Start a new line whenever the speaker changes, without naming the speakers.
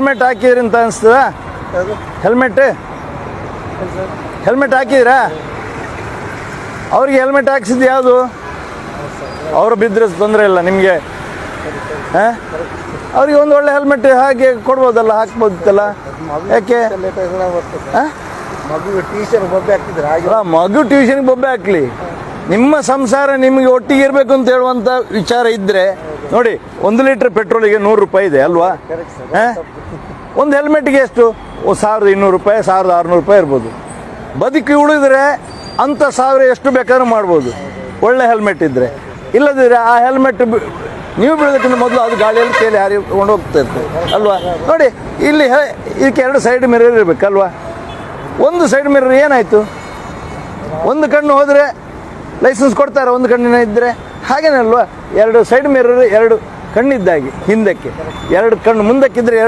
Helmet ಹಾಕಿದ್ರಿ ಅಂತ ಅನಿಸ್ತದ? ಹೆಲ್ಮೆಟ್ ಹಾಕಿದ್ರಾ? ಅವ್ರಿಗೆ ಹೆಲ್ಮೆಟ್ ಹಾಕ್ಸಿದ್ದು ಯಾವುದು? ಅವರು ಬಿದ್ದರೆ ತೊಂದರೆ ಇಲ್ಲ ನಿಮಗೆ. ಹಾಂ, ಅವ್ರಿಗೆ ಒಂದು ಒಳ್ಳೆ ಹೆಲ್ಮೆಟ್ ಹಾಗೆ ಕೊಡ್ಬೋದಲ್ಲ, ಹಾಕ್ಬೋದಿತ್ತಲ್ಲ. ಯಾಕೆ ಮಗು ಟ್ಯೂಷನ್ಗೆ ಬೊಬ್ಬೆ ಹಾಕ್ಲಿ, ನಿಮ್ಮ ಸಂಸಾರ ನಿಮಗೆ ಒಟ್ಟಿಗೆ ಇರಬೇಕು ಅಂತ ಹೇಳುವಂಥ ವಿಚಾರ ಇದ್ದರೆ ನೋಡಿ, 1 ಲೀಟ್ರ್ ಪೆಟ್ರೋಲಿಗೆ 100 ರೂಪಾಯಿ ಇದೆ ಅಲ್ವಾ? ಒಂದು ಹೆಲ್ಮೆಟ್ಗೆ ಎಷ್ಟು? 1200 ರೂಪಾಯಿ, 1600 ರೂಪಾಯಿ ಇರ್ಬೋದು. ಬದುಕಿ ಉಳಿದ್ರೆ ಅಂಥ 1000 ಎಷ್ಟು ಬೇಕಾದ್ರೂ ಮಾಡ್ಬೋದು, ಒಳ್ಳೆ ಹೆಲ್ಮೆಟ್ ಇದ್ದರೆ. ಇಲ್ಲದಿದ್ದರೆ ಆ ಹೆಲ್ಮೆಟ್ ನೀವು ಬೀಳೋದಕ್ಕಿಂತ ಮೊದಲು ಅದು ಗಾಳಿಯಲ್ಲಿ ಕೇಳಿ ಹಾರಿಕೊಂಡು ಹೋಗ್ತಾ ಇರ್ತದೆ ಅಲ್ವಾ? ನೋಡಿ, ಇಲ್ಲಿ ಇದಕ್ಕೆ 2 ಸೈಡ್ ಮಿರರ್ ಇರಬೇಕಲ್ವಾ? ಒಂದು ಸೈಡ್ ಮಿರರ್ ಏನಾಯಿತು? ಒಂದು ಕಣ್ಣು ಹೋದರೆ ಲೈಸೆನ್ಸ್ ಕೊಡ್ತಾರೆ, ಒಂದು ಕಣ್ಣಿನ ಇದ್ದರೆ. ಹಾಗೇನಲ್ವಾ? 2 ಸೈಡ್ ಮಿರರ್, 2 ಕಣ್ಣಿದ್ದಾಗಿ ಹಿಂದಕ್ಕೆ, 2 ಕಣ್ಣು ಮುಂದಕ್ಕಿದ್ರೆ 2